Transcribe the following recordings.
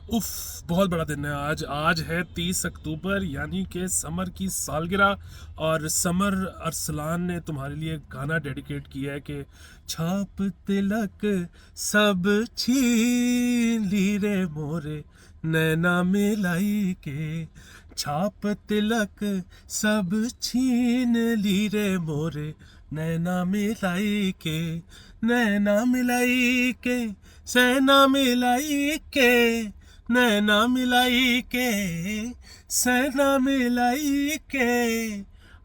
उफ, बहुत बड़ा दिन है आज। आज है 30 अक्टूबर, यानी कि समर की सालगिरह। और समर अरसलान ने तुम्हारे लिए गाना डेडिकेट किया है कि छाप तिलक सब छीन ली रे मोरे नैना मिलाई के। छाप तिलक सब छीन ली रे मोरे नैना मिलाई के। नैना मिलाई के, सैना मिलाई के, नैना मिलाई के, सैना मिलाई के,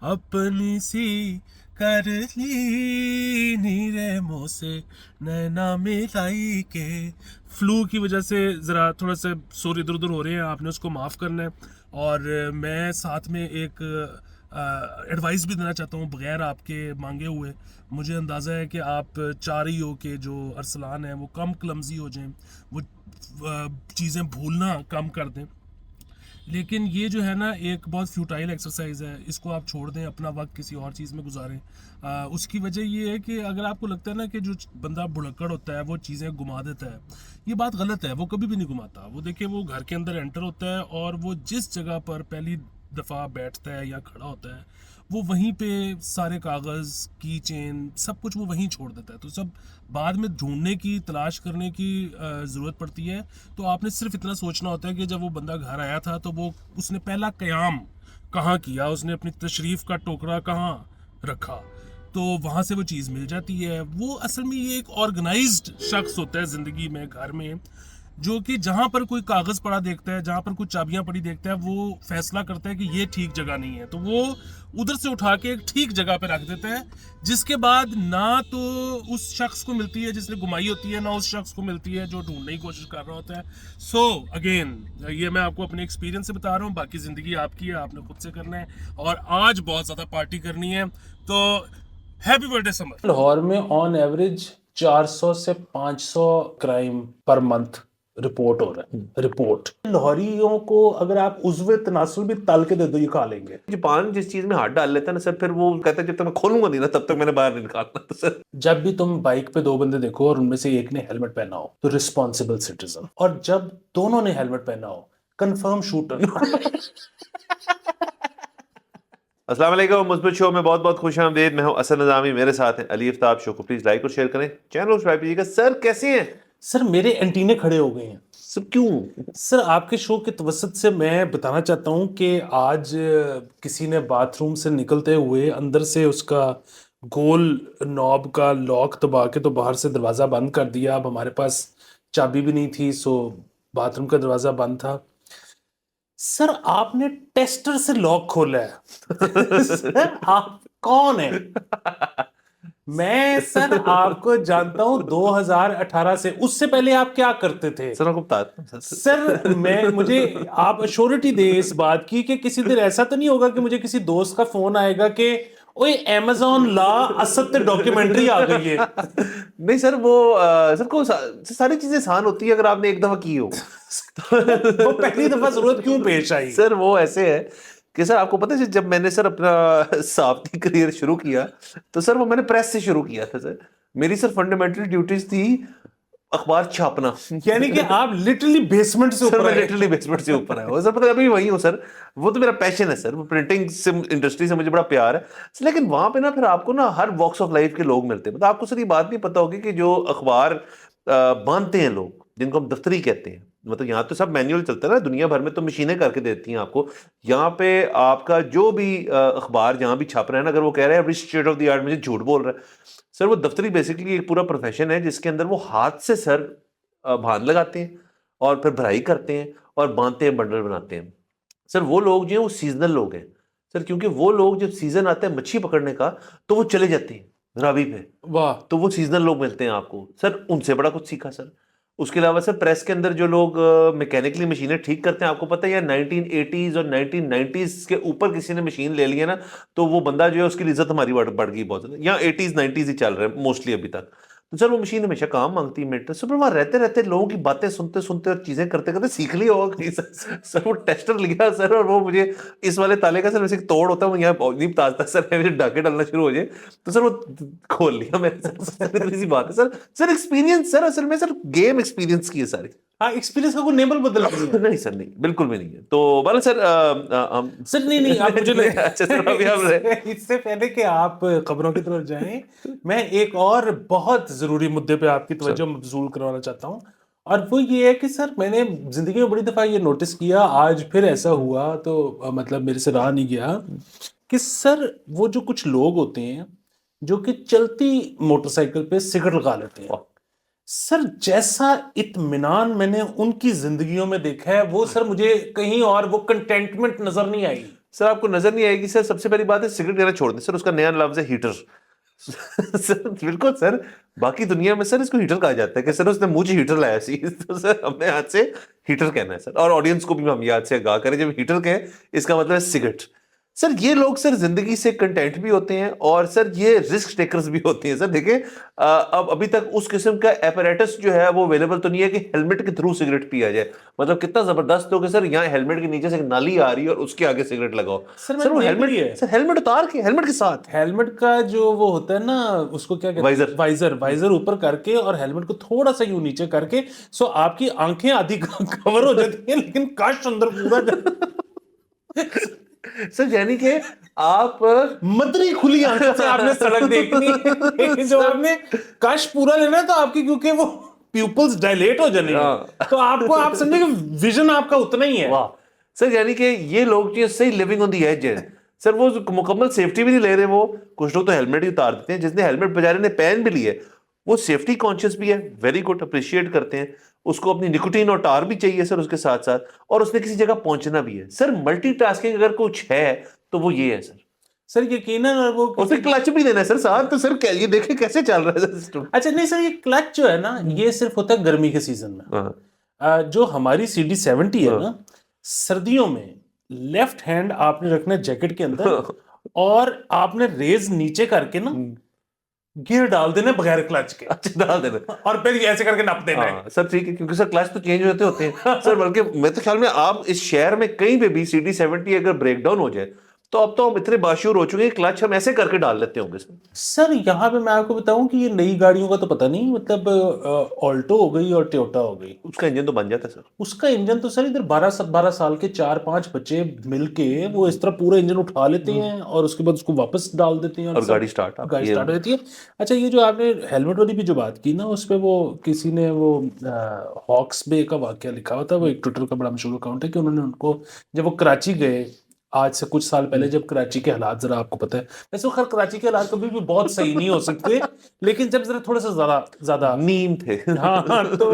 अपनी सी कर ली नीरे मुँह से नैना मिलाई के। फ्लू की वजह से ज़रा थोड़ा सा सुर इधर उधर हो रहे हैं, आपने उसको माफ़ करना है। और मैं साथ में एक एडवाइस भी देना चाहता हूँ बगैर आपके मांगे हुए। मुझे अंदाज़ा है कि आप चाह रही हो कि जो अरसलान है वो कम क्लमजी हो जाएं, वो चीज़ें भूलना कम कर दें। लेकिन ये जो है ना, एक बहुत फ्यूटाइल एक्सरसाइज है, इसको आप छोड़ दें, अपना वक्त किसी और चीज़ में गुजारें। उसकी वजह ये है कि अगर आपको लगता है ना कि जो बंदा भुलक्कड़ होता है वो चीज़ें घुमा देता है, ये बात गलत है। वो कभी भी नहीं घुमाता। वो देखिए, वो घर के अंदर एंटर होता है और वो जिस जगह पर पहली दफ़ा बैठता है या खड़ा होता है, वो वहीं पे सारे कागज़, की चेन, सब कुछ वो वहीं छोड़ देता है। तो सब बाद में ढूंढने की, तलाश करने की ज़रूरत पड़ती है। तो आपने सिर्फ इतना सोचना होता है कि जब वो बंदा घर आया था तो वो उसने पहला क़याम कहाँ किया, उसने अपनी तशरीफ़ का टोकरा कहाँ रखा, तो वहाँ से वो चीज़ मिल जाती है। वो असल में ये एक ऑर्गेनाइज्ड शख्स होता है ज़िंदगी में, घर में, जो कि जहाँ पर कोई कागज़ पड़ा देखता है, जहाँ पर कुछ चाबियाँ पड़ी देखता है, वो फैसला करता है कि ये ठीक जगह नहीं है, तो वो उधर से उठा के एक ठीक जगह पे रख देता है। जिसके बाद ना तो उस शख्स को मिलती है जिसने घुमाई होती है, ना उस शख्स को मिलती है जो ढूंढने की कोशिश कर रहा होता है। सो अगेन, ये मैं आपको अपने एक्सपीरियंस से बता रहा हूँ, बाकी ज़िंदगी आपकी है, आपने खुद से करना है। और आज बहुत ज़्यादा पार्टी करनी है, तो हैप्पी बर्थडे समर। लाहौर में ऑन एवरेज 400 से 500 क्राइम पर मंथ रिपोर्ट हो रहा है। रिपोर्ट लाहौरियों को अगर आप उज़्वे तनासुल भी तल के दे दो, ये खा लेंगे। जापान जिस चीज में हाथ डाल लेता है ना सर, फिर वो कहता है जब तक मैं खोलूंगा नहीं ना तब तक मैंने बाहर नहीं निकालना। तो सर जब भी तुम बाइक पे दो बंदे देखो और उनमें से एक ने हेलमेट पहना हो तो रिस्पॉन्सिबल सिटीजन, और जब दोनों ने हेलमेट पहना हो कंफर्म शूटर। अस्सलाम वालेकुम, मुस्बित शो में बहुत बहुत खुश आमदीद। मैं हूं असद नज़ामी, मेरे साथ हैं अली आफ्ताब। शो को प्लीज लाइक और शेयर करें, चैनल सब्सक्राइब कीजिएगा। सर कैसे हैं? सर मेरे एंटीने खड़े हो गए हैं। सब क्यों? सर आपके शो के तवसत से मैं बताना चाहता हूँ कि आज किसी ने बाथरूम से निकलते हुए अंदर से उसका गोल नॉब का लॉक दबा के तो बाहर से दरवाज़ा बंद कर दिया। अब हमारे पास चाबी भी नहीं थी, सो बाथरूम का दरवाज़ा बंद था। सर आपने टेस्टर से लॉक खोला है। सर आप कौन है? मैं सर आपको जानता हूं 2018 से। उससे पहले आप क्या करते थे? सर आपको बताता हूं। सर मुझे आप अश्योरिटी दे इस बात की कि किसी दिन ऐसा तो नहीं होगा कि मुझे किसी दोस्त का फोन आएगा कि ओए अमेज़न ला असद डॉक्यूमेंट्री आ गई है। नहीं सर, वो सर को सारी चीजें आसान होती है अगर आपने एक दफा की हो। वो पहली दफा जरूरत क्यों पेश आई? सर वो ऐसे है कि सर आपको पता है जब मैंने सर अपना सहाफती करियर शुरू किया तो सर वो मैंने प्रेस से शुरू किया था। सर मेरी सर फंडामेंटल ड्यूटीज थी अखबार छापना। यानी कि आप लिटरली बेसमेंट से सर ऊपर मैं आए। लिटरली बेसमेंट से ऊपर आया हूँ सर, पता है अभी वही हूँ सर। वो तो मेरा पैशन है सर, वो प्रिंटिंग से इंडस्ट्री से मुझे बड़ा प्यार है। लेकिन वहां पे ना फिर आपको ना हर वॉक्स ऑफ लाइफ के लोग मिलते हैं। मतलब आपको सर ये बात नहीं पता होगी कि जो अखबार बांधते हैं लोग, जिनको हम दफ्तरी कहते हैं, मतलब यहाँ तो सब मैनुअल चलता है ना, दुनिया भर में तो मशीनें करके देती हैं आपको। यहाँ पे आपका जो भी अखबार जहाँ भी छाप रहा है ना, अगर वो कह रहे हैं स्टेट ऑफ द आर्ट मुझे झूठ बोल रहा है, सर वो दफ्तरी बेसिकली एक पूरा प्रोफेशन है जिसके अंदर वो हाथ से सर भान लगाते हैं और फिर भराई करते हैं और बांधते हैं, बंडल बनाते हैं। सर वो लोग जो हैं वो सीजनल लोग हैं सर, क्योंकि वो लोग जब सीजन आता है मच्छी पकड़ने का तो वो चले जाते हैं रावी पे। वाह। तो वो सीजनल लोग मिलते हैं आपको सर, उनसे बड़ा कुछ सीखा सर। उसके अलावा सर प्रेस के अंदर जो लोग मैकेनिकली मशीनें ठीक करते हैं, आपको पता है यार 1980s और 1990s के ऊपर किसी ने मशीन ले लिया ना तो वो बंदा जो है उसकी इज्जत हमारी बढ़ गई बहुत ज्यादा। यहाँ 80s 90s ही चल रहे हैं मोस्टली अभी तक। तो सर वो मशीन हमेशा काम मांगती है मेंटेनेंस। सर वहां रहते रहते लोगों की बातें सुनते सुनते और चीजें करते करते सीख लिया होगा कहीं सर वो टेस्टर लिया सर, और वो मुझे इस वाले ताले का सर वैसे तोड़ होता है, वो यहाँ नहीं बताता सर, मुझे डाके डालना शुरू हो जाए तो सर वो खोल लिया मैंने। सर इतनी सी बात है सर। सर एक्सपीरियंस सर, असल में सर गेम एक्सपीरियंस की है सारी। हाँ, एक्सपीरियंस का कोई नेबल बदल नहीं है। नहीं सर, नहीं, बिल्कुल भी नहीं है। तो मतलब सर हम सर नहीं आप मुझे अच्छा सर, अभी हम इससे पहले कि आप खबरों की तरफ जाएं, मैं एक और बहुत जरूरी मुद्दे पे आपकी तवज्जो मबजूल करवाना चाहता हूं, और वो ये है कि सर मैंने जिंदगी में बड़ी दफा ये नोटिस किया, आज फिर ऐसा हुआ तो मतलब मेरे से रहा नहीं गया कि सर वो जो कुछ लोग होते हैं जो कि चलती मोटरसाइकिल पे सिगरेट लगा लेते हैं, सर जैसा इत्मीनान मैंने उनकी जिंदगियों में देखा है वो सर मुझे कहीं और वो कंटेंटमेंट नजर नहीं आई। सर आपको नजर नहीं आएगी सर। सबसे पहली बात है सिगरेट लेना छोड़ दें सर, उसका नया लफ्ज है हीटर। सर बिल्कुल सर, बाकी दुनिया में सर इसको हीटर कहा जाता है कि सर उसने मुझे हीटर लाया सी, तो सर हमने आज से हीटर कहना है सर, और ऑडियंस को भी हम याद से आगाह करें जब हीटर कहें इसका मतलब है सिगरेट। सर ये लोग सर जिंदगी से कंटेंट भी होते हैं और सर ये रिस्क टेकर्स भी होते हैं सर। देखिए अब अभी तक उस किस्म का एपरेटस जो है वो अवेलेबल तो नहीं है कि हेलमेट के थ्रू सिगरेट पिया जाए। मतलब कितना जबरदस्त हो कि सर यहाँ हेलमेट के नीचे से एक नाली आ रही है और उसके आगे सिगरेट लगाओ। सर वो हेलमेट, सर हेलमेट उतार के हेलमेट के साथ, हेलमेट का जो वो होता है ना उसको क्या कहते हैं, वाइजर वाइजर ऊपर करके और हेलमेट को थोड़ा सा यूं नीचे करके, सो आपकी आंखें आधी कवर हो जाती है लेकिन काश अंदर पूरा सर यानी कि आप मदरी खुली आंखों से आपने सड़क देखनी है, जो आपने काश पूरा लेना है तो आपकी क्योंकि वो प्यूपल्स डायलेट हो जाने हैं, तो आपको आप समझे कि विजन आपका उतना ही है। वाह सर, यानी कि ये लोग जो सही लिविंग ऑन द एज है सर, वो मुकम्मल सेफ्टी भी नहीं ले रहे। वो कुछ लोग तो हेलमेट ही उतार देते हैं, जिसने हेलमेट बेचारे ने पहन भी लिए वो सेफ्टी कॉन्शियस भी है, वेरी गुड, अप्रिशिएट करते हैं उसको। अपनी निकोटीन और टार भी चाहिए सर उसके साथ साथ, और उसने किसी जगह पहुंचना भी है सर। मल्टीटास्किंग अगर कुछ है तो वो ये है सर। सर यकीनन वो उसे क्लच भी देना है सर साथ, तो सर ये देखें कैसे चल रहा है सिस्टम। अच्छा नहीं सर, ये क्लच जो है ना ये सिर्फ होता है गर्मी के सीजन में। जो हमारी CD70 है ना, सर्दियों में लेफ्ट हैंड आपने रखना है जैकेट के अंदर और आपने रेज नीचे करके ना गियर डाल देना बगैर क्लच के। अच्छा डाल देना और फिर ऐसे करके नप देना है। सर ठीक है, क्योंकि सर क्लच तो चेंज होते हैं सर। बल्कि मैं तो ख्याल में आप इस शहर में कहीं पे भी CD70 अगर ब्रेक डाउन हो जाए तो अब तो हम इतने बाशूर हो चुके हैं, क्लच हम ऐसे करके डाल लेते होंगे सर। सर यहाँ पे मैं आपको बताऊं कि ये नई गाड़ियों का तो पता नहीं, मतलब ऑल्टो हो गई और टोयोटा हो गई, उसका इंजन तो बन जाता है सर। उसका इंजन तो सर इधर 12 साल के 4-5 बच्चे मिलके वो इस तरह पूरा इंजन उठा लेते हैं और उसके बाद उसको वापस डाल देते हैं और गाड़ी स्टार्ट हो जाती है। अच्छा ये जो आपने हेलमेट वाली भी जो बात की ना, उस पर वो किसी ने वो हॉक्स बे का वाकया लिखा हुआ था, वो एक ट्विटर का बड़ा मशहूर अकाउंट है, कि उन्होंने उनको जब वो कराची गए आज से कुछ साल पहले, जब कराची के हालात जरा आपको पता है, वैसे वो खैर कराची के हालात कभी भी बहुत सही नहीं हो सकते, लेकिन जब जरा थोड़ा सा ज्यादा नीम थे हाँ तो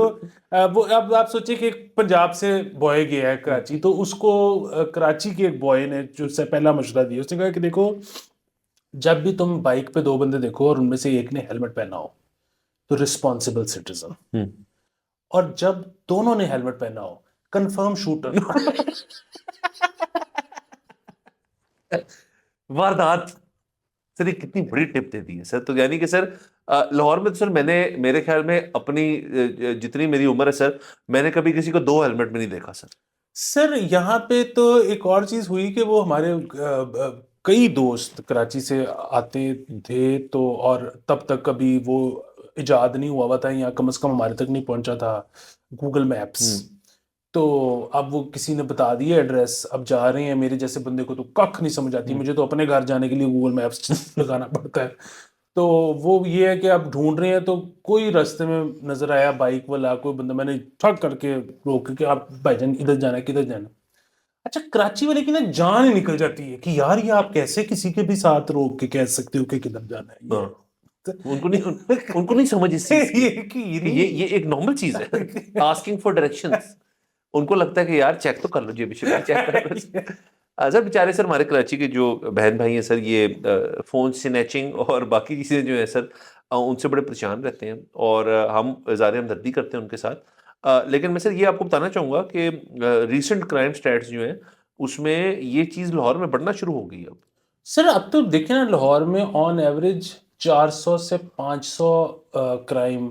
वो अब आप सोचिए कि एक पंजाब से बॉय गया है कराची, तो उसको कराची के एक बॉय ने जो से पहला मशवरा दिया, उसने कहा कि देखो जब भी तुम बाइक पे 2 बंदे देखो और उनमें से एक ने हेलमेट पहना हो तो रिस्पॉन्सिबल सिटीजन, और जब दोनों ने हेलमेट पहना हो कंफर्म शूटर। वारदात। सर ये कितनी बड़ी टिप दे दी है सर। तो यानी कि सर लाहौर में तो सर मैंने मेरे ख्याल में अपनी जितनी मेरी उम्र है सर, मैंने कभी किसी को 2 हेलमेट में नहीं देखा सर। सर यहाँ पे तो एक और चीज हुई कि वो हमारे कई दोस्त कराची से आते थे, तो और तब तक कभी वो इजाद नहीं हुआ था या कम से कम हमारे तक नहीं पहुंचा था गूगल मैप्स, तो अब वो किसी ने बता दिया एड्रेस, अब जा रहे हैं, मेरे जैसे बंदे को तो कख नहीं समझ आती, मुझे तो अपने घर जाने के लिए गूगल मैप्स लगाना पड़ता है। तो वो ये है कि आप ढूंढ रहे हैं तो कोई रास्ते में नजर आया बाइक वाला कोई बंदा, मैंने ठग करके रोक के आप भाईजान इधर जाना है किधर जाना। अच्छा कराची वाले की ना जान ही निकल जाती है कि यार ये आप कैसे किसी के भी साथ रोक के कह सकते हो कि किधर जाना है। उनको नहीं समझ इस चीज की। ये एक नॉर्मल चीज है आस्किंग फॉर डायरेक्शंस। उनको लगता है कि यार चेक तो कर लो, जेब चेक कर लो। सर बेचारे सर हमारे कराची के जो बहन भाई हैं सर, ये फोन स्नैचिंग और बाकी चीज़ें जो है सर उनसे बड़े परेशान रहते हैं, और हम ज़ाहिर हमदर्दी करते हैं उनके साथ। लेकिन मैं सर ये आपको बताना चाहूँगा कि रीसेंट क्राइम स्टैट्स जो हैं उसमें ये चीज़ लाहौर में बढ़ना शुरू हो गई है अब। सर अब तो देखें ना, लाहौर में ऑन एवरेज 400 से 500 क्राइम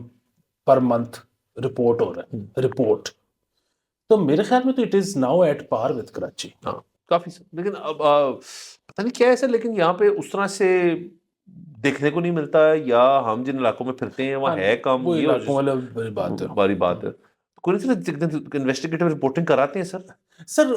पर मंथ रिपोर्ट हो रहा है, रिपोर्ट। तो मेरे ख्याल में तो it is now at par with Karachi. हाँ काफी सर, लेकिन अब पता नहीं क्या है सर, लेकिन यहाँ पे उस तरह से देखने को नहीं मिलता है, या हम जिन इलाकों में फिरते हैं वहाँ है कम, वो इलाकों वाला बड़ी बात है। बड़ी बात है। कोई सर इन्वेस्टिगेटिव रिपोर्टिंग कराते हैं सर? सर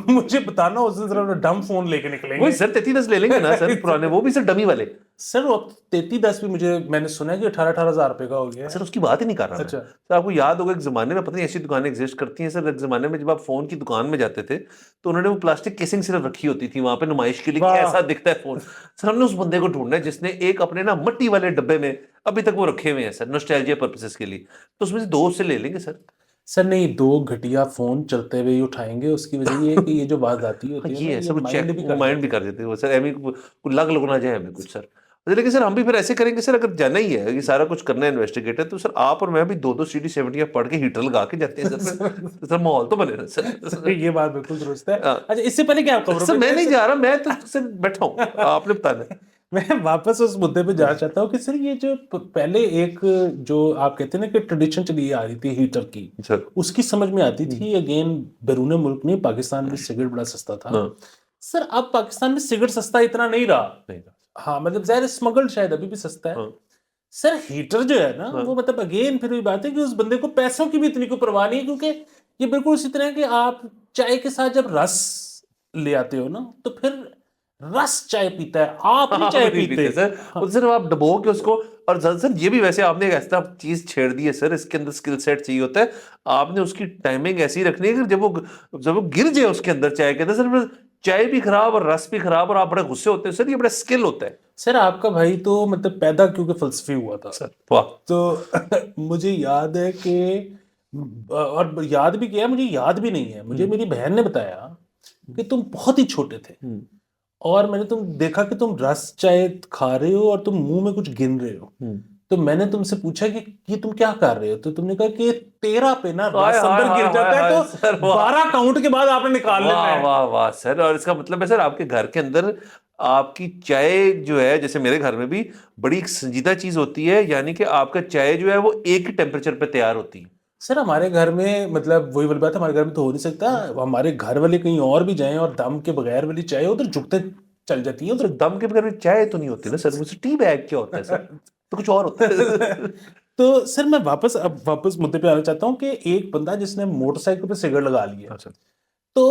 मुझे बताना, उस दिन जरा डम फोन लेके निकलेंगे वही सर 3310 ले लेंगे ना सर पुराने, वो भी सर डमी वाले। सर। वो 3310 भी मैंने सुना है कि 18-18 हजार रुपए का हो गया है। सर उसकी बात ही नहीं कर रहा मैं। अच्छा। सर आपको याद होगा एक जमाने में, पता नहीं ऐसी दुकानें एग्जिस्ट करती हैं सर, एक जमाने में जब आप फोन की दुकान में जाते थे तो उन्होंने वो प्लास्टिक केसिंग सिर्फ रखी होती थी वहां पे नुमाइश के लिए कि वाह। ऐसा दिखता है फोन। सर हमने उस बंदे को ढूंढना है जिसने एक अपने ना मिट्टी वाले डब्बे में अभी तक वो रखे हुए हैं सर, नॉस्टैल्जिया पर्पसेस के लिए, तो उसमें से 2 से ले लेंगे सर। सर नहीं, 2 घटिया फोन चलते हुए ही उठाएंगे, उसकी वजह ये है कि ये जो वारदाती हाँ, होती है ये ना, है ये सर, वो माइंड भी कर माइंड भी कर देते हैं वो सर, एमी को लग ना जाए हमें कुछ सर। लेकिन सर हम भी फिर ऐसे करेंगे सर, अगर जाना ही है, ये सारा कुछ करना है इन्वेस्टिगेटर, तो सर आप और मैं भी 2-2 सीडी 70 पढ़ के हीटर लगा के जाते हैं सर। तो सर माहौल तो बने ना सर। ये बात बिल्कुल दुरुस्त है। हाँ। अच्छा, इससे पहले क्या खबरों सर पे मैं नहीं जा रहा, मैं तो सर बैठा हूँ, आपने बताना है। मैं वापस उस मुद्दे पे जाना चाहता हूँ कि सर ये जो पहले एक जो आप कहते हैं ना कि ट्रेडिशन चली आ रही थी हीटर की, सर उसकी समझ में आती थी। अगेन बैरून मुल्क नहीं, पाकिस्तान में सिगरेट बड़ा सस्ता था। हाँ। सर अब पाकिस्तान में सिगरेट सस्ता इतना नहीं रहा। नहीं हाँ मतलब ज़ाहिर स्मगल्ड शायद अभी भी सस्ता है। हाँ। सर हीटर जो है ना, हाँ। वो मतलब अगेन फिर वही बात है कि उस बंदे को पैसों की भी इतनी कोई परवाह नहीं है, क्योंकि ये बिल्कुल इसी तरह है कि आप चाय के साथ जब रस ले आते हो ना, तो फिर रस चाय पीता है, आप नहीं चाय नहीं पीते सर। वो सर आप डबो के उसको, और सर ये भी वैसे आपने एक ऐसा चीज छेड़ दी है सर, इसके अंदर स्किल सेट चाहिए होता है। आपने उसकी टाइमिंग ऐसी रखनी है कि जब वो गिर जाए उसके अंदर चाय के अंदर सर, फिर चाय भी खराब और रस भी खराब और आप बड़े गुस्से होते हैं सर, ये बड़ा स्किल होता है सर। आपका भाई तो मतलब पैदा क्योंकि फलसफी हुआ था सर। वाह। तो मुझे याद है कि, और याद भी किया, मुझे याद भी नहीं है, मुझे मेरी बहन ने बताया कि तुम बहुत ही छोटे थे और मैंने तुम देखा कि तुम रस चाय खा रहे हो और तुम मुंह में कुछ गिन रहे हो। तो मैंने तुमसे पूछा कि ये तुम क्या कर रहे हो, तो तुमने कहा कि 13 पे ना रस अंदर गिर जाता है, तो 12 काउंट के बाद आपने निकाल लेना वाह है। वाह वाह सर। और इसका मतलब है सर आपके घर के अंदर आपकी चाय जो है, जैसे मेरे घर में भी बड़ी एक संजीदा चीज होती है, यानी कि आपका चाय जो है वो एक ही टेम्परेचर पे तैयार होती है। सर हमारे घर में मतलब वही वाली बात है, हमारे घर में तो हो नहीं सकता। हमारे घर वाले कहीं और भी जाएं और दम के बगैर वाली चाय उधर झुकते चल जाती है सर उधर। दम के बगैर में चाय तो नहीं होती ना सर, मुझे टी बैग क्या होता है सर, तो कुछ और होता है। तो सर मैं वापस मुद्दे पे आना चाहता हूँ कि एक बंदा जिसने मोटरसाइकिल पे सिगरेट लगा ली है, अच्छा। तो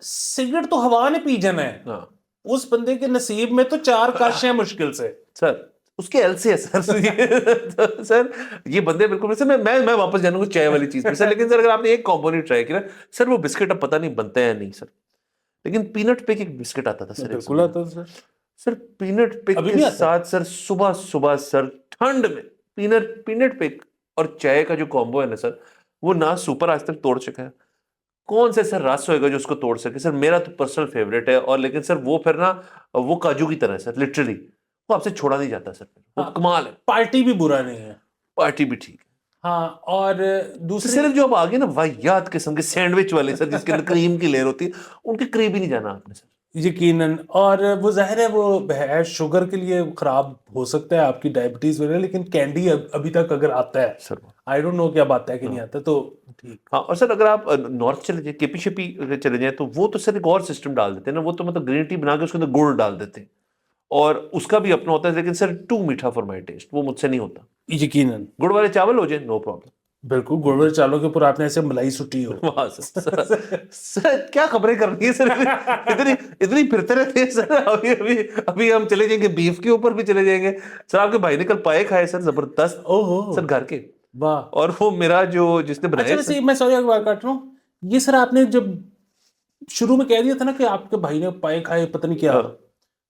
सिगरेट तो हवा ने पी जाना है, हाँ उस बंदे के नसीब में तो 4 काश है मुश्किल से। सर, उसके एल से है सर। तो सर ये बंदे बिल्कुल सर, मैं वापस जानूंगा चाय वाली चीज पे सर। लेकिन सर अगर आपने एक कॉम्पोनेंट ट्राई किया सर, वो बिस्किट अब पता नहीं बनता है या नहीं सर, लेकिन पीनट पिक एक बिस्किट आता था सर, बिल्कुल आता था सर। सर पीनट पिक अभी के भी आता है? साथ सर सुबह सुबह सर ठंड में पीनट पिक और चाय का जो कॉम्बो है ना सर, वो ना सुपर आज तक तोड़ चुका है। कौन से सर रस होएगा जो उसको तोड़ सके सर? मेरा तो पर्सनल फेवरेट है। और लेकिन सर वो फिर ना वो काजू की तरह है सर, लिटरली वो आपसे छोड़ा नहीं जाता सर, वो कमाल है। पार्टी भी बुरा नहीं है। पार्टी भी ठीक है। हाँ, और तो दूसरी सिर्फ जो अब आगे ना वाहियात किस्म के सैंडविच वाले सर, जिसके अंदर क्रीम की लेयर होती है, उनके करीब ही नहीं जाना आपने सर। यकीनन। और वो जाहिर है वो है शुगर के लिए खराब हो सकता है, आपकी डायबिटीज वगैरह, लेकिन कैंडी अभी तक अगर आता है, सर आई डोंट नो कि अब आता है कि नहीं आता, तो ठीक। हाँ। और सर अगर आप नॉर्थ चले जाए, केपी शेपी अगर चले जाए, तो वो तो सर एक और सिस्टम डाल देते हैं ना, वो तो मतलब ग्रीन टी बना के उसके अंदर गुड़ डाल देते हैं और उसका भी अपना होता है, लेकिन सर टू मीठा फॉर माई टेस्ट, वो मुझसे नहीं होता। यकीनन। गुड़ वाले चावल हो जाए नो प्रॉब्लम। बिल्कुल, गुड़वर चावलों के ऊपर आपने ऐसे मलाई सुटी हो। वाह सर क्या खबरें कर रही है सर, इतनी इतनी फिरते रहते हैं सर। अभी अभी अभी हम चले जाएंगे बीफ के ऊपर भी चले जाएंगे सर। आपके भाई ने कल पाए खाए सर, जबरदस्त ओहो सर, घर के। वाह। और वो मेरा जो जिसने अच्छा बनाया वैसे मैं सॉरी एक बार काट रहा हूँ, ये सर आपने जब शुरू में कह दिया था ना कि आपके भाई ने पाए खाए पता नहीं क्या,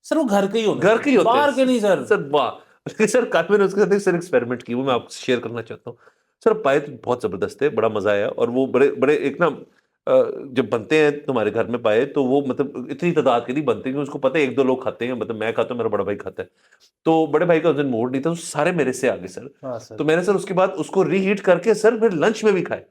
सर वो घर के ही होते घर के ही होते हैं बाहर के नहीं सर। सर वाह। लेकिन सर कल मैंने उसके साथ सर एक्सपेरिमेंट की, वो मैं आपसे शेयर करना चाहता हूँ सर। पाए तो बहुत जबरदस्त है, बड़ा मजा आया। और वो बड़े बड़े एक ना जब बनते हैं तुम्हारे घर में पाए, तो वो मतलब इतनी तादाद के नहीं बनते कि उसको पता है 1-2 लोग खाते हैं, मतलब मैं खाता हूँ, मेरा बड़ा भाई खाता है। तो बड़े भाई का उस दिन मूड नहीं था, तो सारे मेरे से आगे सर। हाँ सर। तो मैंने सर उसके बाद उसको रीहीट करके सर फिर लंच में भी खाए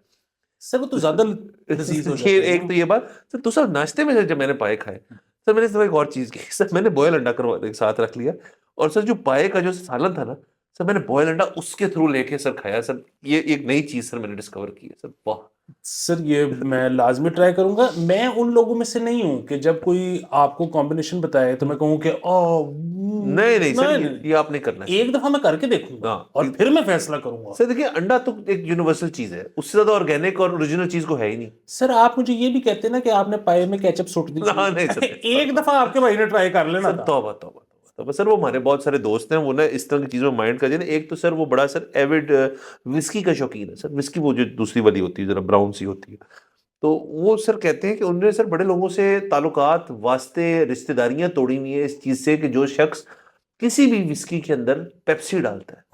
सर वो तो ज्यादा लजीज हो ये जाता है एक तो ये बात सर। दूसरा नाश्ते में जब मैंने पाए खाए सर, मैंने इस दफा एक और चीज की सर, मैंने बॉयल अंडा करवा एक साथ रख लिया। और सर जो पाए का जो सालन था ना सर, मैंने बॉयल अंडा उसके थ्रू लेके सर खाया सर। ये एक नई चीज सर मैंने डिस्कवर की है सर। वाह। सर ये मैं लाजमी ट्राई करूंगा। मैं उन लोगों में से नहीं हूं कि जब कोई आपको कॉम्बिनेशन बताए तो मैं कहूँ कि नहीं सर, नहीं, ये आप नहीं करना है। एक दफा मैं करके देखूंगा हाँ, और फिर मैं फैसला करूंगा। सर देखिए, अंडा तो एक यूनिवर्सल चीज है, उससे ज्यादा ऑर्गेनिक और ओरिजिनल चीज को है ही नहीं। सर आप मुझे ये भी कहते हैं ना कि आपने पाए में केचप सुट दी हाँ, नहीं सर, एक दफा आपके भाई ने ट्राई कर लेना सर था। तौबा तौबा तौबा सर, वो हमारे बहुत सारे दोस्त हैं, वो ना इस तरह की चीजों में माइंड कर जाते हैं। एक तो सर वो बड़ा सर एविड विस्की का शौकीन है सर, विस्की वो जो दूसरी वाली होती है जरा ब्राउन सी होती है। तो वो सर कहते हैं कि उन्होंने सर बड़े लोगों से ताल्लुकात, वास्ते, रिश्तेदारियां तोड़ी हुई है इस चीज से कि जो शख्स किसी भी विस्की के अंदर पेप्सी डालता है,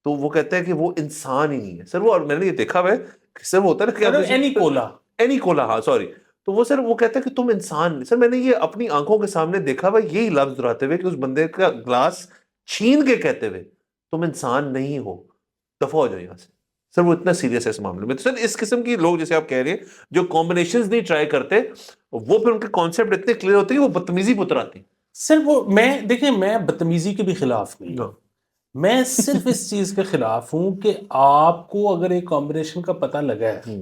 तो वो कहता है कि वो इंसान ही नहीं है सर। वो, और मैंने ये देखा हुआ है कि सर वो होता है ना कि आप एनी कोला एनी कोला, हाँ सॉरी। तो वो सर वो कहता है कि तुम इंसान नहीं। सर मैंने ये अपनी आंखों के सामने देखा हुआ, यही लफ्ज दोहराते हुए कि उस बंदे का ग्लास छीन के कहते हुए तुम इंसान नहीं हो, दफा हो जाओ यहाँ से। सर वो इतना सीरियस है इस मामले में। तो सर इस किस्म की लोग, जैसे आप कह रहे हैं, जो कॉम्बिनेशंस नहीं ट्राई करते, वो फिर उनके कॉन्सेप्ट इतने क्लियर होते हैं कि वो बदतमीजी पुत्र आती सर। वो मैं देखिए, मैं बदतमीजी के भी खिलाफ नहीं हूं। मैं सिर्फ इस चीज के खिलाफ हूं कि आपको अगर एक कॉम्बिनेशन का पता लगा है,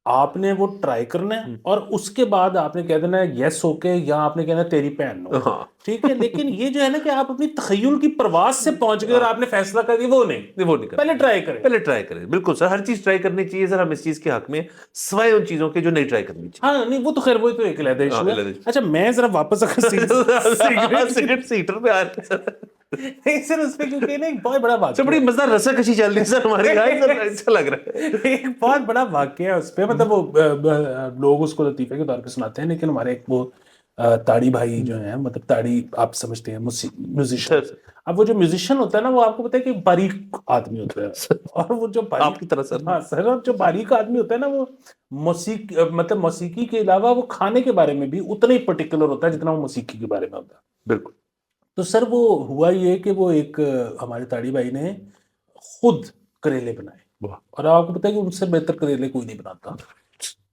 आपने वो ट्राई करना है और उसके बाद आपने कह देना है यस ओके, या आपने कहना है तेरी पहन लो, हाँ। ठीक है। लेकिन ये जो है ना कि आप अपनी तखय्युल की परवास से पहुंच गए और आपने फैसला कर दिया, वो नहीं। वो नहीं करना। पहले ट्राई करें। पहले ट्राई करें, बिल्कुल सर, हर चीज ट्राई करनी चाहिए सर। हम इस चीज के हक में, सिवाय उन चीजों के जो नहीं ट्राई करनी चाहिए। हाँ नहीं, वो तो खैर वो तो एक अलग इशू है। अलग issue। अच्छा मैं जरा वापस अगर सिगरेट सिगरेट सीटर पे आ रहे हैं सर। नहीं सर, उस पे क्योंकि ना एक बहुत बड़ा सर वाक्य बड़ी मजेदार रस्साकशी चल रही है सर हमारी यहाँ, सर अच्छा लग रहा है। एक बहुत बड़ा वाक्य है उस पे, मतलब वो लोग उसको लतीफे के तौर पे सुनाते हैं, लेकिन हमारे एक वो ताड़ी भाई जो है, मतलब ताड़ी आप समझते हैं, म्यूजिशियन। सर अब वो जो म्यूजिशियन होता है ना, वो आपको पता है कि बारीक आदमी होता है, और वो जो बारीक, आपकी तरह सर। हाँ सर, और जो बारीक आदमी होता है ना, वो मतलब मौसीकी के अलावा वो खाने के बारे में भी उतना ही पर्टिकुलर होता है जितना वो मौसीकी के बारे में होता है। बिल्कुल। तो सर वो हुआ ये कि वो एक हमारे ताड़ी भाई ने खुद करेले बनाए, वाह। और आपको पता है कि उनसे बेहतर करेले कोई नहीं बनाता।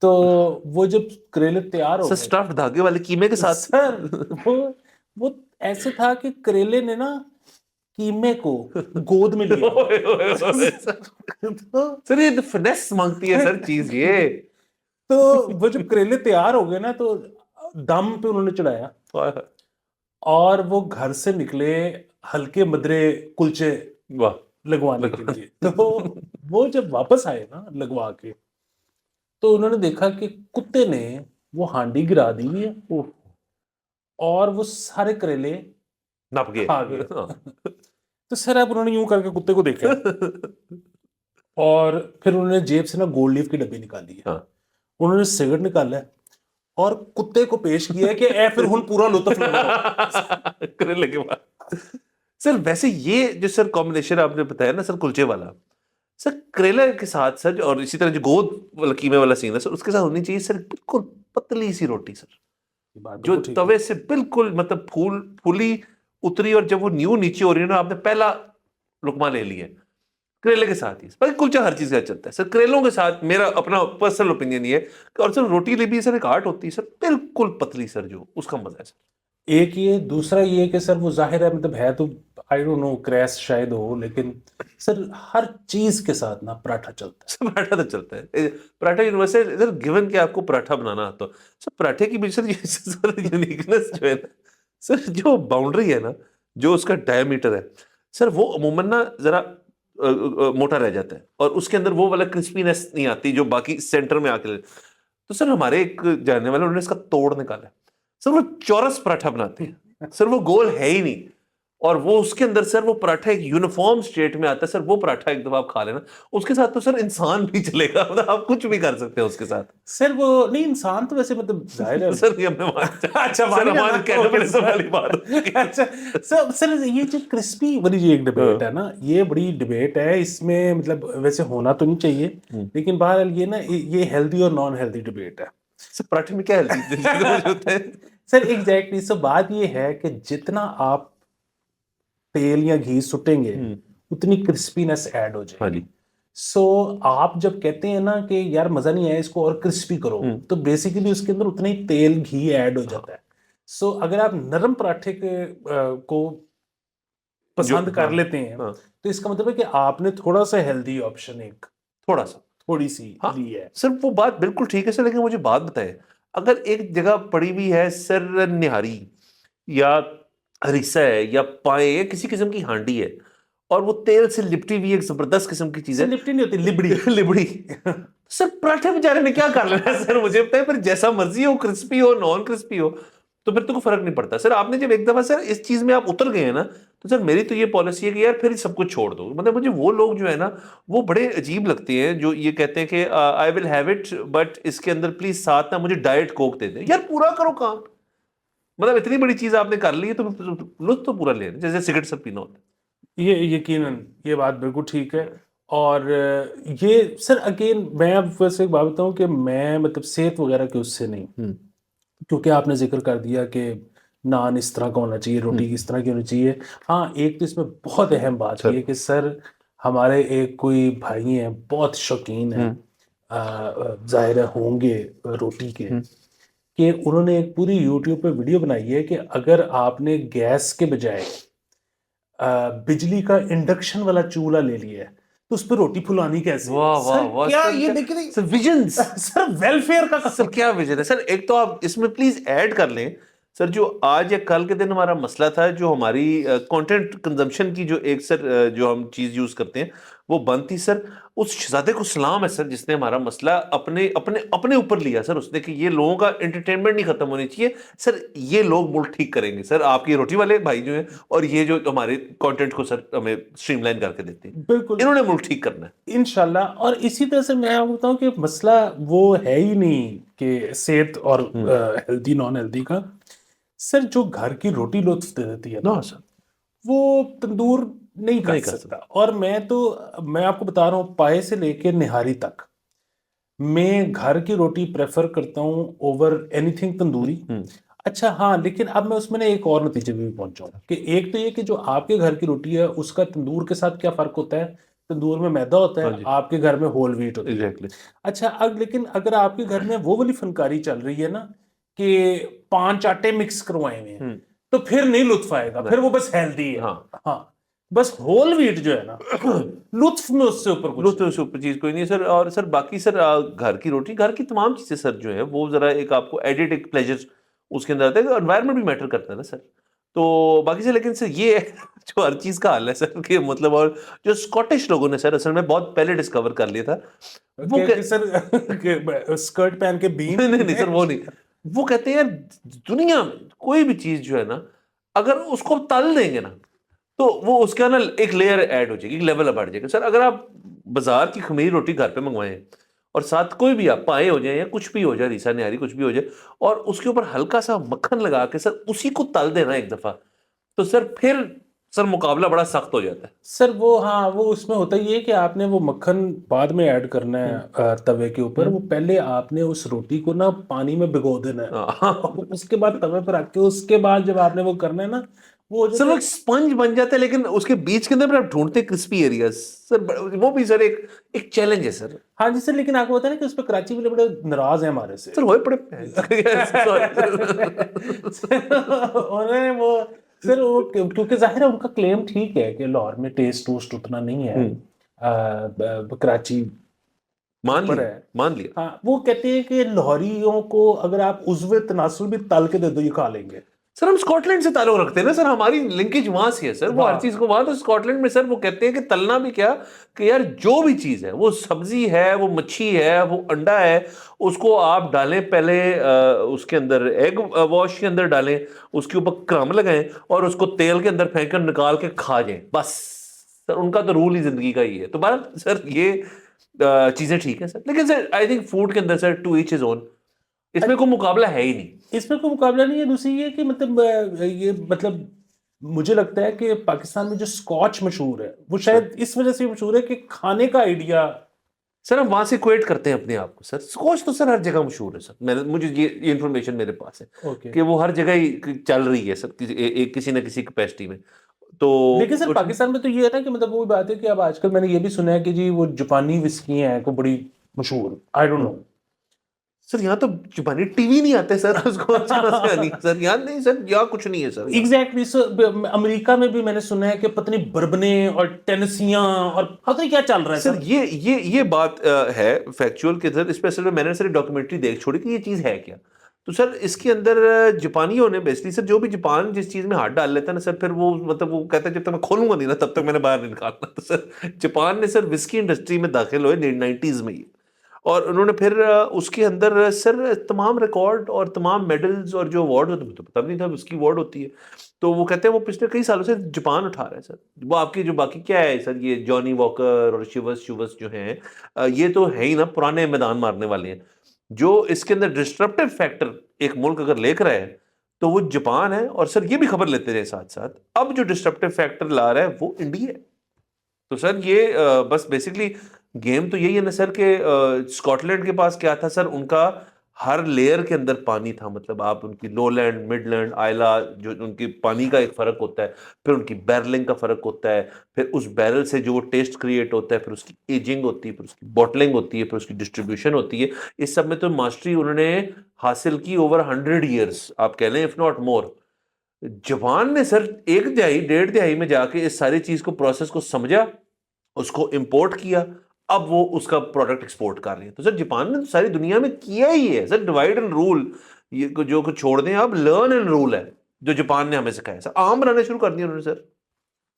तो वो जब करेले तैयार हो सर गए स्टफ्ड धागे वाले कीमे के साथ। सर, वो ऐसे था कि करेले ने ना कीमे को गोद में लिया। ओए, ओए, ओए, सर। तो, सर ये फिनेस मांगती है सर चीज ये। तो वो जब करेले तैयार हो गए ना, तो दम पे उन्होंने चढ़ाया और वो घर से निकले हल्के मदरे कुलचे वाह। लगवाने के लिए। तो वो जब वापस आए ना लगवा के, तो उन्होंने देखा कि कुत्ते ने वो हांडी गिरा दी हुई है और वो सारे करेले नप गए। खा गए। हाँ। तो सर अब उन्होंने यूं करके कुत्ते को देखा और फिर उन्होंने जेब से ना गोल्ड लीफ की डब्बी निकाली है, हाँ। उन्होंने सिगरेट निकाला है और कुत्ते को पेश किया है कि ए फिर हुन पूरा लुत्फ लो। करेले के बाद सर, वैसे ये जो सर कॉम्बिनेशन आपने बताया ना सर, कुलचे वाला, सर करेले के साथ सर, और इसी तरह जो गोद वाला कीमे वाला सीन है सर, उसके साथ होनी चाहिए सर बिल्कुल पतली सी रोटी सर, जो तवे से बिल्कुल मतलब फूली उतरी, और जब वो नीचे हो रही है ना, आपने पहला लुकमा ले लिया करेले के साथ ही। बाकी कुलचा हर चीज का चलता है सर, करेलों के साथ मेरा अपना पर्सनल ओपिनियन ये है। और सर रोटी ले भी सर एक आर्ट होती है सर, बिल्कुल पतली सर, जो उसका मजा है सर। एक ये, दूसरा ये कि सर वो जाहिर है, मतलब है तो आई डोंट नो क्रैश शायद हो, लेकिन सर हर चीज के साथ ना पराठा चलता है। सर पराठा तो चलता है, पराठा यूनिवर्सल इधर, गिवन कि आपको पराठा बनाना आता हो सर, पराठे की भी सर यूनिकनेस जो है ना सर, जो बाउंड्री है ना, जो उसका डायमीटर है सर, वो अमूमन ना जरा मोटा रह जाता है, और उसके अंदर वो वाला क्रिस्पीनेस नहीं आती जो बाकी सेंटर में आके। तो सर हमारे एक जानने वाले, उन्होंने इसका तोड़ निकाला सर, वो चौरस पराठा बनाते हैं सर, वो गोल है ही नहीं, और वो उसके अंदर सर वो पराठा एक यूनिफॉर्म स्टेट में आता है सर। वो पराठा एक दफा आप खा लेना, उसके साथ तो सर इंसान भी चलेगा, मतलब आप कुछ भी कर सकते हैं उसके साथ सर। वो नहीं, इंसान तो वैसे मतलब जाहिर है सर, ये हमने अच्छा सर हमारे कैनिबलिज्म वाली बात हो गई। अच्छा सर ये जो क्रिस्पी वाली जो एक डिबेट है ना, ये बड़ी डिबेट है, इसमें मतलब वैसे होना तो नहीं चाहिए, लेकिन बहरहाल ये ना ये हेल्दी और नॉन हेल्दी डिबेट है। सर पराठे में क्या हेल्दी होता है सर एग्जैक्टली, सो बात ये है कि जितना आप तेल या घी सुटेंगे उतनी क्रिस्पीनेस ऐड हो जाएगी। सो आप जब कहते हैं ना कि यार मजा नहीं आया, इसको और क्रिस्पी करो, तो बेसिकली उसके अंदर उतना ही तेल घी ऐड हो जाता है। सो अगर आप नरम पराठे को पसंद कर लेते हैं, तो इसका मतलब है कि आपने थोड़ा सा हेल्दी ऑप्शन, एक थोड़ा सा थोड़ी सी हाँ ली है। सर, वो बात बिल्कुल ठीक है सर, लेकिन मुझे बात बताएं, अगर एक जगह पड़ी हुई है सर निहारी या हरीसा है या पाए या किसी किस्म की हांडी है, और वो तेल से लिपटी हुई एक जबरदस्त किस्म की चीज सर है, लिपटी नहीं होती, लिबड़ी। लिबड़ी, सर पराठे बेचारे ने क्या कर लेना है सर, मुझे बताए, फिर जैसा मर्जी हो, क्रिस्पी हो नॉन क्रिस्पी हो, तो फिर तो कोई फर्क नहीं पड़ता सर। आपने जब एक दफा सर इस चीज में आप उतर गए हैं ना, तो सर मेरी तो ये पॉलिसी है कि यार फिर सब कुछ छोड़ दो। मतलब मुझे वो लोग जो है ना, वो बड़े अजीब लगते हैं जो ये कहते हैं कि I will have it, but इसके अंदर प्लीज साथ ना मुझे डाइट कोक दे दें। यार पूरा करो काम, मतलब इतनी बड़ी चीज आपने कर ली है तो लुत्फ तो पूरा ले, जैसे सिगरेट सब पीना होता है। ये यकीनन ये बात बिल्कुल ठीक है। और ये सर अगेन मैं अब वैसे एक बात बताऊं कि मैं मतलब सेहत वगैरह के उससे नहीं, क्योंकि आपने जिक्र कर दिया कि नान इस तरह का होना चाहिए, रोटी किस तरह की होनी चाहिए। हाँ, एक तो इसमें बहुत अहम बात ये है कि सर हमारे एक कोई भाई हैं बहुत शौकीन है, जाहिर है होंगे रोटी के, कि उन्होंने एक पूरी यूट्यूब पे वीडियो बनाई है कि अगर आपने गैस के बजाय बिजली का इंडक्शन वाला चूल्हा ले लिया है तो उस पर रोटी फुलानी कैसे है? वाह वाह सर वाह क्या सर, ये क्या देखिए सर विजन्स, सर वेलफेयर का सर क्या विजन है सर। एक तो आप इसमें प्लीज ऐड कर लें सर, जो आज या कल के दिन हमारा मसला था, जो हमारी कंटेंट कंजम्पशन की जो एक सर जो हम चीज यूज करते हैं वो बंद थी सर। उस शहजादे को सलाम है सर जिसने हमारा मसला अपने अपने अपने ऊपर लिया सर, उसने कि ये लोगों का एंटरटेनमेंट नहीं खत्म होनी चाहिए सर, ये लोग मुल्क ठीक करेंगे सर, आपकी रोटी वाले भाई जो हैं और ये जो हमारे कंटेंट को सर हमें स्ट्रीमलाइन करके देते हैं, बिल्कुल इन्होंने मुल्क ठीक करना है। इंशाल्लाह। और इसी तरह से मैं आपको बताऊं कि मसला वो है ही नहीं कि सेहत और हेल्दी नॉन हेल्दी का। सर जो घर की रोटी लुत्फ दे देती है ना, ना सर, वो तंदूर नहीं कर नहीं कर सकता। और मैं आपको बता रहा हूँ पाए से लेकर निहारी तक मैं घर की रोटी प्रेफर करता हूँ ओवर एनीथिंग तंदूरी। अच्छा हाँ, लेकिन अब मैं उसमें ना एक और नतीजे पे भी पहुंचा हूँ कि एक तो ये कि जो आपके घर की रोटी है उसका तंदूर के साथ क्या फर्क होता है। तंदूर में मैदा होता हाँ है, जी, आपके घर में होल व्हीट होती है। एग्जैक्टली। अच्छा अब लेकिन अगर आपके घर में वो वाली फनकारी चल रही है ना कि 5 आटे मिक्स करवाए हुए हैं, तो फिर नहीं लुत्फ आएगा, फिर वो बस हेल्दी है। हाँ हाँ, बस होल व्हीट जो है ना लुत्फ में उससे ऊपर कुछ लुत्फ नहीं। उससे ऊपर चीज कोई नहीं है सर। और सर बाकी सर घर की रोटी, घर की तमाम चीजें सर जो है वो जरा एक आपको एडिड एक प्लेजर उसके अंदर आता है, एनवायरनमेंट भी मैटर करता है ना सर। तो बाकी से लेकिन सर ये है जो हर चीज का हाल है सर कि मतलब, और जो स्कॉटिश लोगों ने सर असल में बहुत पहले डिस्कवर कर लिया था वो कि सर स्कर्ट पहन के बीन नहीं नहीं सर वो नहीं, वो कहते हैं यार दुनिया में कोई भी चीज जो है ना, अगर उसको तल देंगे ना तो वो उसके ना एक लेयर ऐड हो जाएगी, एक लेवल बढ़ जाएगा सर। अगर आप बाजार की खमीर रोटी घर पे मंगवाएं और साथ कोई भी आप पाए हो जाए या कुछ भी हो जाए, रीसा निहारी कुछ भी हो जाए, और उसके ऊपर हल्का सा मक्खन लगा के सर उसी को तल देना एक दफा, तो सर फिर सर मुकाबला बड़ा सख्त हो जाता है। सर वो हाँ, वो उसमें होता ये है कि आपने वो मक्खन बाद में ऐड करना है तवे के ऊपर। वो पहले आपने उस रोटी को ना पानी में भिगो देना है और उसके बाद तवे पर रख के उसके बाद जब आपने वो करना है ना, वो सर वो एक स्पंज बन जाता है, लेकिन उसके बीच के अंदर फिर आप ढूंढते क्रिस्पी एरियाज सर, वो भी सर एक एक चैलेंज है सर। हाँ जी सर, लेकिन आपको पता है ना कि उस पर कराची वाले बड़े नाराज हैं हमारे से। सर होए पड़े उन्होंने वो सर वो क्योंकि जाहिर है उनका क्लेम ठीक है कि लाहौर में टेस्ट टूस्ट उतना नहीं है, कराची मान ऊपर लिया है। मान लिया। हाँ, वो कहते हैं कि लाहौरियों को अगर आप उज़्वे तनासुल भी तल के दे दो ये खा लेंगे। सर हम स्कॉटलैंड से ताल्लुक रखते हैं ना सर, हमारी लिंकेज वहां से है सर, वो हर चीज को वहां, तो स्कॉटलैंड में सर वो कहते हैं कि तलना भी क्या, कि यार जो भी चीज है, वो सब्जी है, वो मच्छी है, वो अंडा है, उसको आप डालें पहले उसके अंदर एग वॉश के अंदर डालें, उसके ऊपर क्रम लगाएं और उसको तेल के अंदर फेंक कर निकाल के खा जाएं बस। सर उनका तो रूल ही जिंदगी का ही है। तो बहरहाल सर ये चीजें ठीक है सर, लेकिन सर आई थिंक फूड के अंदर sir to each is own, इसमें कोई मुकाबला है ही नहीं। इसमें कोई मुकाबला नहीं है। दूसरी ये कि मतलब ये मतलब मुझे लगता है कि पाकिस्तान में जो स्कॉच मशहूर है वो शायद इस वजह से मशहूर है कि खाने का आइडिया। सर हम वहां से इक्वेट करते हैं अपने आप को सर, स्कॉच तो सर हर जगह मशहूर है सर, मैंने मुझे ये इन्फॉर्मेशन मेरे पास है ओके, कि वो हर जगह ही चल रही है सर, किसी न किसी कैपेसिटी में। तो लेकिन सर पाकिस्तान में तो ये है ना कि मतलब वो बात है कि अब आजकल मैंने ये भी सुना है कि जी वो जापानी विस्की है को बड़ी मशहूर, आई डोंट नो। सर यहाँ तो जापानी टीवी नहीं आते सर, उसको नहीं सर, यहाँ नहीं सर, यहाँ कुछ नहीं है सर। एग्जैक्टली सर, अमेरिका में भी मैंने सुना है कि पता नहीं बर्बने और टेनेसियां और पता नहीं क्या चल रहा है सर सर। ये बात है फैक्चुअल के सर, इस पे असल में मैंने सर डॉक्यूमेंट्री देख छोड़ी कि ये चीज़ है क्या। तो सर इसके अंदर जापानियों ने बेसिकली सर, जो भी जापान जिस चीज़ में हाथ डाल लेता है ना सर, फिर वो मतलब वो कहता है जब तक मैं खोलूंगा नहीं ना तब तक मैंने बाहर नहीं निकालना। तो सर जापान ने सर विस्की इंडस्ट्री में दाखिल हुए 90s में ही, और उन्होंने फिर उसके अंदर सर तमाम रिकॉर्ड और तमाम मेडल्स और जो अवार्ड होते, मुझे पता भी नहीं था उसकी अवार्ड होती है। तो वो कहते हैं वो पिछले कई सालों से जापान उठा रहा है सर। वो आपकी जो बाकी क्या है सर, ये जॉनी वॉकर और शिवस शुवस जो हैं, ये तो है ही ना पुराने मैदान मारने वाले हैं। जो इसके अंदर डिस्ट्रप्टिव फैक्टर एक मुल्क अगर लेकर आए तो वो जापान है। और सर ये भी खबर लेते रहे साथ साथ, अब जो डिस्ट्रप्टिव फैक्टर ला रहा है वो इंडिया है। तो सर ये बस बेसिकली गेम तो यही है ना सर कि स्कॉटलैंड के पास क्या था सर, उनका हर लेयर के अंदर पानी था। मतलब आप उनकी लोलैंड, मिडलैंड, आइला, जो उनकी पानी का एक फर्क होता है, फिर उनकी बैरलिंग का फर्क होता है, फिर उस बैरल से जो टेस्ट क्रिएट होता है, फिर उसकी एजिंग होती है, फिर उसकी बॉटलिंग होती है, फिर उसकी डिस्ट्रीब्यूशन होती है। इस सब में तो मास्टरी उन्होंने हासिल की ओवर 100 years, आप कह लें इफ नॉट मोर। जापान ने सर एक दिहाई डेढ़ दिहाई में जाके इस सारी चीज को प्रोसेस को समझा, उसको इंपोर्ट किया, अब वो उसका प्रोडक्ट एक्सपोर्ट कर रहे हैं। तो सर जापान ने तो सारी दुनिया में किया ही है सर, डिवाइड एंड रूल, ये जो कुछ छोड़ दें अब, लर्न एंड रूल है जो जापान ने हमें सिखाया। सर आम बनाने शुरू कर दिए उन्होंने सर।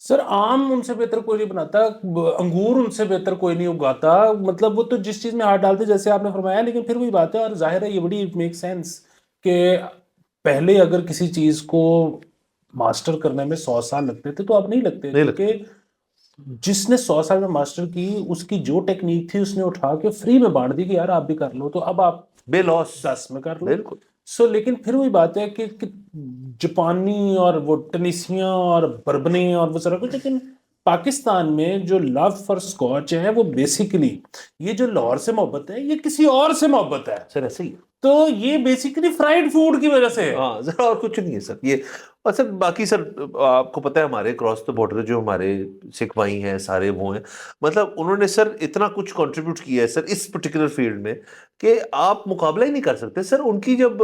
सर आम उनसे बेहतर कोई नहीं बनाता, अंगूर उनसे बेहतर कोई नहीं उगाता। मतलब वो तो जिस चीज में हाथ डालते जैसे आपने फरमाया, लेकिन फिर वही बात है, और जाहिर है ये बड़ी मेक सेंस कि पहले अगर किसी चीज को मास्टर करने में 100 साल लगते थे तो अब नहीं लगते, नहीं क्योंकि जिसने 100 साल में मास्टर की उसकी जो टेक्निक थी उसने उठा के फ्री में बांट दी कि यार आप भी कर लो, तो अब आप बेलॉस 10 में कर लो। बिल्कुल। सो लेकिन फिर वही बात है कि जापानी और वो टनीसियां और बर्बने और वो सारा कुछ, लेकिन पाकिस्तान में जो लव फॉर स्कॉच है वो बेसिकली ये जो लाहौर से मोहब्बत है ये किसी और से मोहब्बत है। सर ऐसे ही है। तो ये बेसिकली फ्राइड फूड की वजह से है। हाँ सर, और कुछ नहीं है सर ये। और सर बाकी सर आपको पता है हमारे क्रॉस द बॉर्डर जो हमारे सिख भाई हैं सारे वो हैं, मतलब उन्होंने सर इतना कुछ कंट्रीब्यूट किया है सर इस पर्टिकुलर फील्ड में कि आप मुकाबला ही नहीं कर सकते सर। उनकी जब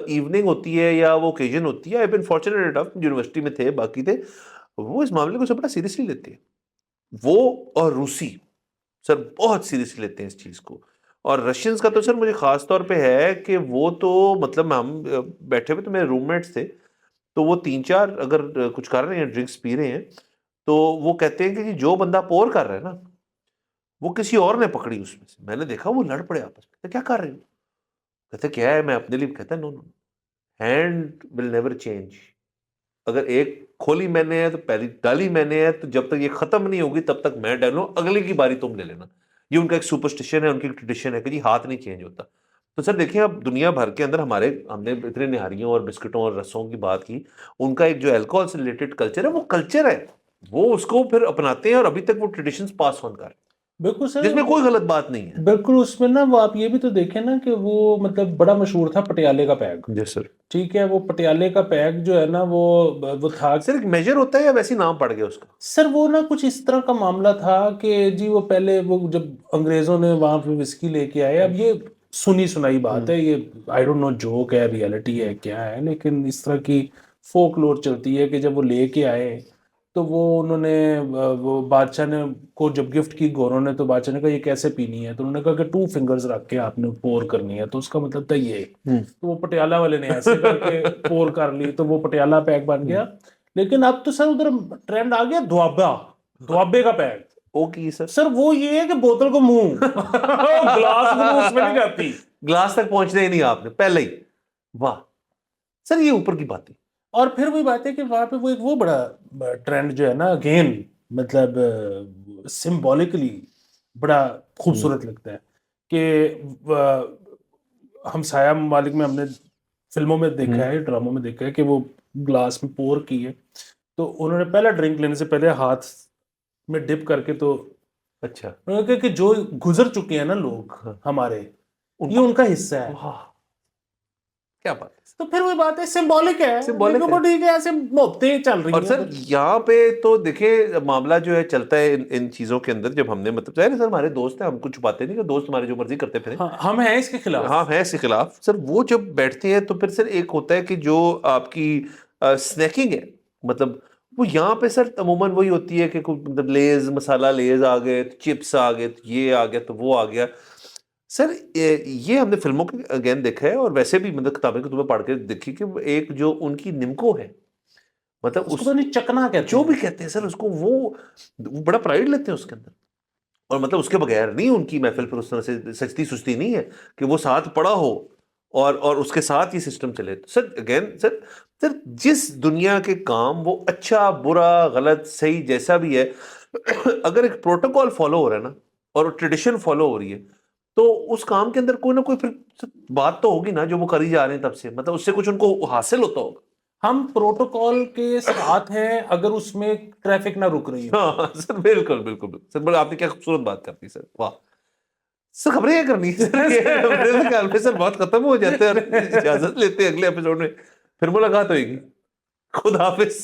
इवनिंग होती है या वो ओकेजन होती है, I been fortunate enough, university में थे बाकी थे, वो इस मामले को सब बड़ा सीरियसली लेते हैं। वो और रूसी सर बहुत सीरियसली लेते हैं इस चीज़ को। और रशियंस का तो सर मुझे खास तौर पे है कि वो तो मतलब हम बैठे हुए तो मेरे रूममेट्स थे, तो वो 3-4 अगर कुछ कर रहे हैं, ड्रिंक्स पी रहे हैं, तो वो कहते हैं कि जी जो बंदा पोर कर रहा है ना वो किसी और ने पकड़ी उसमें से। मैंने देखा वो लड़ पड़े आपस में, क्या कर रहे हो? कहते क्या है, मैं अपने लिए कहता no no, hand will never change. अगर एक खोली मैंने है तो पहली डाली मैंने है, तो जब तक ये खत्म नहीं होगी तब तक मैं डालूं, अगली की बारी तुम ले लेना। ये उनका एक सुपरस्टिशन है, उनकी ट्रेडिशन है कि जी हाथ नहीं चेंज होता। तो सर देखिए अब दुनिया भर के अंदर हमारे, हमने इतने निहारियों और बिस्किटों और रसों की बात की, उनका एक जो अल्कोहल से रिलेटेड कल्चर है वो कल्चर है, वो उसको फिर अपनाते हैं और अभी तक वो ट्रेडिशंस पास ऑन कर रहे हैं, बिल्कुल सर, जिसमें कोई गलत बात नहीं है। बिल्कुल। उसमें ना वो आप ये भी तो देखें ना कि वो मतलब बड़ा मशहूर था पटियाले का पैग। जी सर। ठीक है, वो पटियाले का पैग जो है ना वो था सर एक मेजर होता है या वैसे ही नाम पड़ गया उसका? सर, वो ना कुछ इस तरह का मामला था कि जी वो पहले वो जब अंग्रेजों ने वहां पे विस्की लेके आए, अब ये सुनी सुनाई बात है, ये आई डोंट नो जोक है रियलिटी है क्या है, लेकिन इस तरह की फोकलोर चलती है कि जब वो लेके आए तो वो उन्होंने वो बादशाह ने को जब गिफ्ट की गोरों ने, तो बादशाह ने कहा ये कैसे पीनी है, तो उन्होंने कहा कि 2 फिंगर्स रख के आपने पोर करनी है, तो उसका मतलब था ये। तो वो पटियाला वाले ने ऐसे करके पोर कर ली, तो वो पटियाला पैक बन गया। लेकिन अब तो सर उधर ट्रेंड आ गया दुआबा, दुआबे का पैक। Okay sir. सर वो ये है कि बोतल को मुंह ग्लास को मुंह उसमें नहीं जाती, ग्लास तक पहुंचने ही नहीं आपने पहले ही। वाह सर, ये ऊपर की बात है। और फिर वही बात है कि वहां पे वो एक वो बड़ा ट्रेंड जो है ना, अगेन मतलब सिंबॉलिकली बड़ा खूबसूरत लगता है कि हमसाया ममालिक में हमने फिल्मों में देखा है, ड्रामों में देखा है कि वो ग्लास में पोर की है, तो उन्होंने पहला ड्रिंक लेने से पहले हाथ में डिप करके, तो अच्छा। उन्होंने कहा कि जो गुजर चुके हैं ना लोग हमारे, ये उनका हिस्सा है। वाह क्या बात है। तो फिर वही बात है, सिंबॉलिक है, Symbolic देखो, है। ठीक है, ऐसे मोहब्बतें चल रही और हैं। सर यहाँ पे तो देखिए मामला जो है चलता है इन चीजों के अंदर, जब हमने मतलब जाहिर है सर हमारे दोस्त हैं, हम कुछ छुपाते नहीं कि दोस्त हमारे जो मर्जी करते फिरे। हाँ, हम हैं इसके खिलाफ। हाँ है इसके खिलाफ सर। वो जब बैठते हैं तो फिर सर एक होता है कि जो आपकी स्नैकिंग है, मतलब वो यहाँ पे सर अमूमन वही होती है कि मतलब लेज मसाला लेज आ गए, तो चिप्स आ गए, तो ये आ गया, तो वो आ गया। सर ये हमने फिल्मों के अगेन देखा है, और वैसे भी मतलब किताबें को तुम्हें पढ़ के देखी कि वो एक जो उनकी निम्को है, मतलब उसको उस तो नहीं, चकना कहते जो हैं। भी कहते हैं सर उसको, वो बड़ा प्राइड लेते हैं उसके अंदर। और मतलब उसके बगैर नहीं उनकी महफिल फिर उस तरह से सजती सुजती नहीं है कि वो साथ पड़ा हो और उसके साथ ही सिस्टम चले। तो सर अगेन सर, सर जिस दुनिया के काम वो अच्छा बुरा गलत सही जैसा भी है अगर एक प्रोटोकॉल फॉलो हो रहा है ना, और ट्रेडिशन फॉलो हो रही है, तो उस काम के अंदर कोई ना कोई फिर बात तो होगी ना, जो वो करी जा रहे हैं तब से, मतलब उससे कुछ उनको हासिल होता होगा। हम प्रोटोकॉल के साथ हैं अगर उसमें ट्रैफिक ना रुक रही हो। हाँ सर बिल्कुल बिल्कुल बिल्कुल सर, बड़ा आपने क्या खूबसूरत बात कर दी सर, वाह। सर खबरें क्या करनी है सर, मेरे ख्याल में सर बहुत खत्म हो जाते हैं, और इजाजत लेते हैं, अगले एपिसोड में फिर मुलाकात होगी। खुदा हाफिज।